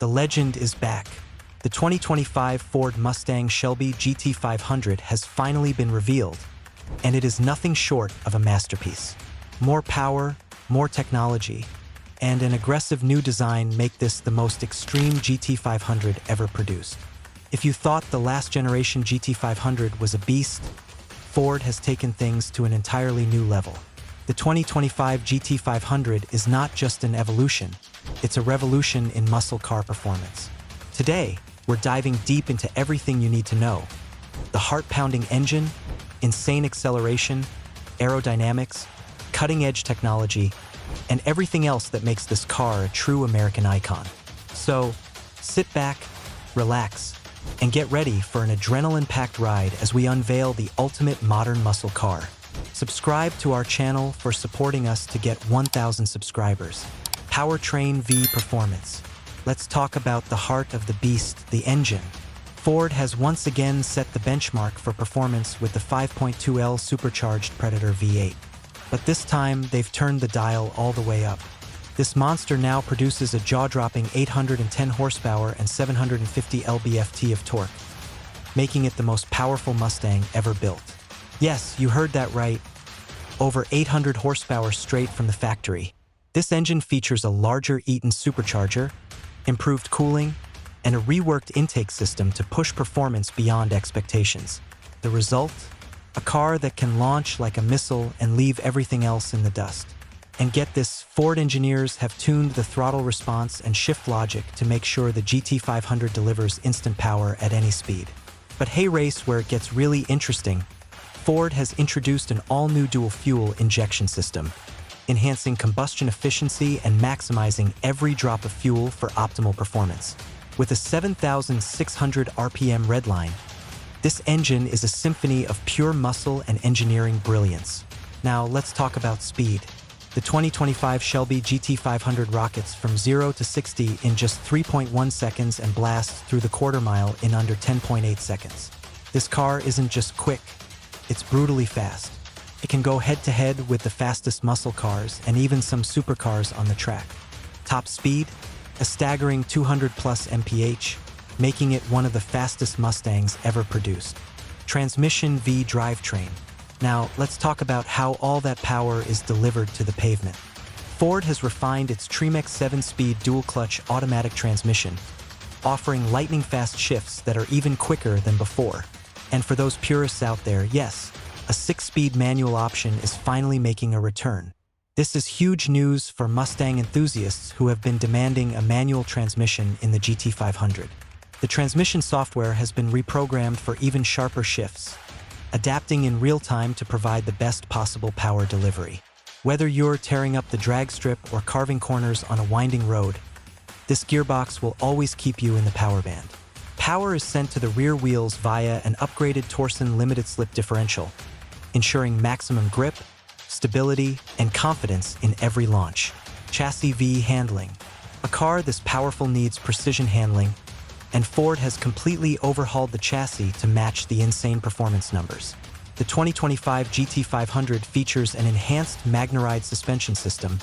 The legend is back. The 2025 Ford Mustang Shelby GT500 has finally been revealed, and it is nothing short of a masterpiece. More power, more technology, and an aggressive new design make this the most extreme GT500 ever produced. If you thought the last generation GT500 was a beast, Ford has taken things to an entirely new level. The 2025 GT500 is not just an evolution, it's a revolution in muscle car performance. Today, we're diving deep into everything you need to know. The heart-pounding engine, insane acceleration, aerodynamics, cutting-edge technology, and everything else that makes this car a true American icon. So, sit back, relax, and get ready for an adrenaline-packed ride as we unveil the ultimate modern muscle car. Subscribe to our channel for supporting us to get 1,000 subscribers. Powertrain V Performance. Let's talk about the heart of the beast, the engine. Ford has once again set the benchmark for performance with the 5.2L Supercharged Predator V8. But this time, they've turned the dial all the way up. This monster now produces a jaw-dropping 810 horsepower and 750 lb-ft of torque, making it the most powerful Mustang ever built. Yes, you heard that right. Over 800 horsepower straight from the factory. This engine features a larger Eaton supercharger, improved cooling, and a reworked intake system to push performance beyond expectations. The result? A car that can launch like a missile and leave everything else in the dust. And get this, Ford engineers have tuned the throttle response and shift logic to make sure the GT500 delivers instant power at any speed. But hey race, where it gets really interesting, Ford has introduced an all-new dual-fuel injection system, enhancing combustion efficiency and maximizing every drop of fuel for optimal performance. With a 7,600 RPM redline, this engine is a symphony of pure muscle and engineering brilliance. Now let's talk about speed. The 2025 Shelby GT500 rockets from 0 to 60 in just 3.1 seconds and blasts through the quarter mile in under 10.8 seconds. This car isn't just quick, it's brutally fast. It can go head-to-head with the fastest muscle cars and even some supercars on the track. Top speed? A staggering 200+ mph, making it one of the fastest Mustangs ever produced. Transmission V drivetrain. Now, let's talk about how all that power is delivered to the pavement. Ford has refined its Trimix 7-speed dual-clutch automatic transmission, offering lightning-fast shifts that are even quicker than before. And for those purists out there, yes, a 6-speed manual option is finally making a return. This is huge news for Mustang enthusiasts who have been demanding a manual transmission in the GT500. The transmission software has been reprogrammed for even sharper shifts, adapting in real time to provide the best possible power delivery. Whether you're tearing up the drag strip or carving corners on a winding road, this gearbox will always keep you in the power band. Power is sent to the rear wheels via an upgraded Torsen limited slip differential, ensuring maximum grip, stability, and confidence in every launch. Chassis V handling. A car this powerful needs precision handling, and Ford has completely overhauled the chassis to match the insane performance numbers. The 2025 GT500 features an enhanced MagneRide suspension system,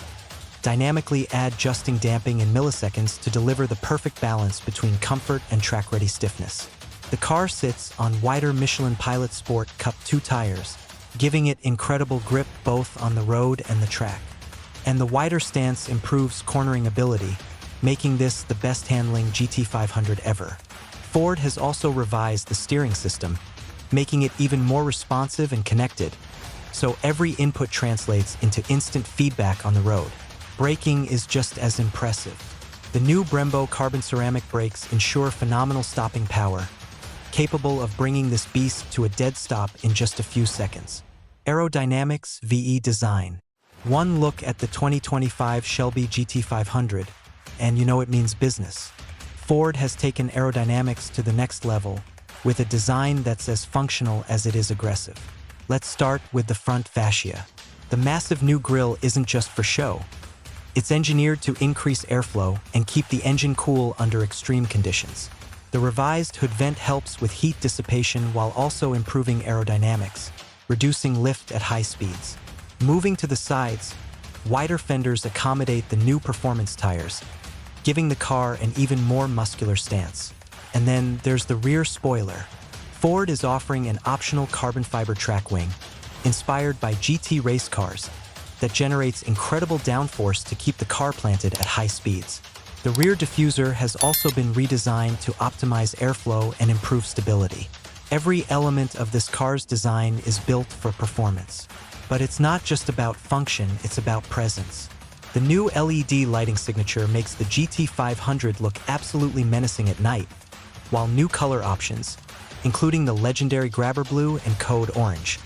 dynamically adjusting damping in milliseconds to deliver the perfect balance between comfort and track-ready stiffness. The car sits on wider Michelin Pilot Sport Cup 2 tires, giving it incredible grip both on the road and the track. And the wider stance improves cornering ability, making this the best handling GT500 ever. Ford has also revised the steering system, making it even more responsive and connected, so every input translates into instant feedback on the road. Braking is just as impressive. The new Brembo carbon ceramic brakes ensure phenomenal stopping power, capable of bringing this beast to a dead stop in just a few seconds. Aerodynamics VE Design. One look at the 2025 Shelby GT500, and you know it means business. Ford has taken aerodynamics to the next level with a design that's as functional as it is aggressive. Let's start with the front fascia. The massive new grille isn't just for show. It's engineered to increase airflow and keep the engine cool under extreme conditions. The revised hood vent helps with heat dissipation while also improving aerodynamics, reducing lift at high speeds. Moving to the sides, wider fenders accommodate the new performance tires, giving the car an even more muscular stance. And then there's the rear spoiler. Ford is offering an optional carbon fiber track wing, inspired by GT race cars, that generates incredible downforce to keep the car planted at high speeds. The rear diffuser has also been redesigned to optimize airflow and improve stability. Every element of this car's design is built for performance. But it's not just about function, it's about presence. The new LED lighting signature makes the GT500 look absolutely menacing at night, while new color options, including the legendary Grabber Blue and Code Orange,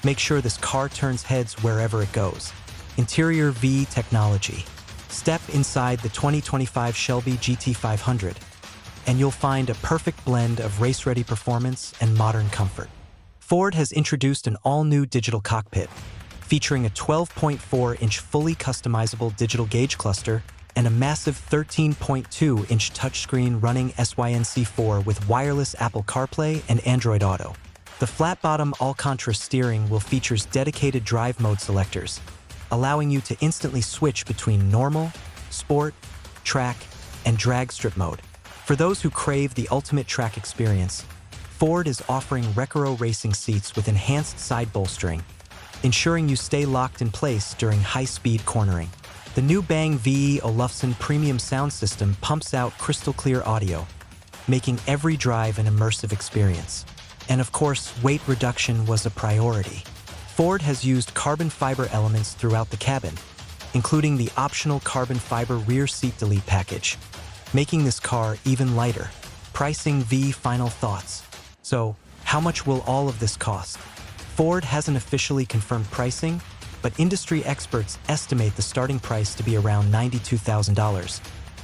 make sure this car turns heads wherever it goes. Interior V technology. Step inside the 2025 Shelby GT500, and you'll find a perfect blend of race-ready performance and modern comfort. Ford has introduced an all-new digital cockpit, featuring a 12.4-inch fully customizable digital gauge cluster and a massive 13.2-inch touchscreen running SYNC4 with wireless Apple CarPlay and Android Auto. The flat-bottom all-contra steering wheel features dedicated drive mode selectors, allowing you to instantly switch between normal, sport, track, and drag strip mode. For those who crave the ultimate track experience, Ford is offering Recaro racing seats with enhanced side bolstering, ensuring you stay locked in place during high-speed cornering. The new Bang V8 Olufsen premium sound system pumps out crystal-clear audio, making every drive an immersive experience. And of course, weight reduction was a priority. Ford has used carbon fiber elements throughout the cabin, including the optional carbon fiber rear seat delete package, making this car even lighter. Pricing V final thoughts. So, how much will all of this cost? Ford hasn't officially confirmed pricing, but industry experts estimate the starting price to be around $92,000,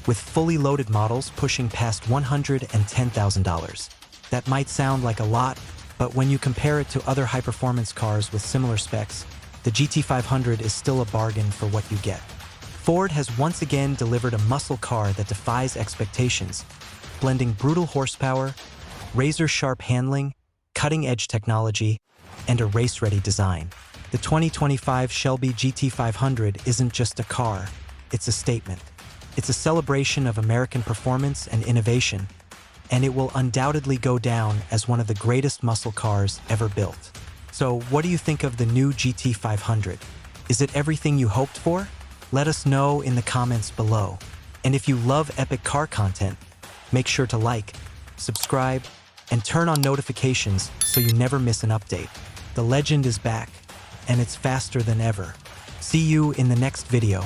with fully loaded models pushing past $110,000. That might sound like a lot, but when you compare it to other high-performance cars with similar specs, the GT500 is still a bargain for what you get. Ford has once again delivered a muscle car that defies expectations, blending brutal horsepower, razor-sharp handling, cutting-edge technology, and a race-ready design. The 2025 Shelby GT500 isn't just a car, it's a statement. It's a celebration of American performance and innovation, and it will undoubtedly go down as one of the greatest muscle cars ever built. So, what do you think of the new GT500? Is it everything you hoped for? Let us know in the comments below. And if you love epic car content, make sure to like, subscribe, and turn on notifications so you never miss an update. The legend is back, and it's faster than ever. See you in the next video.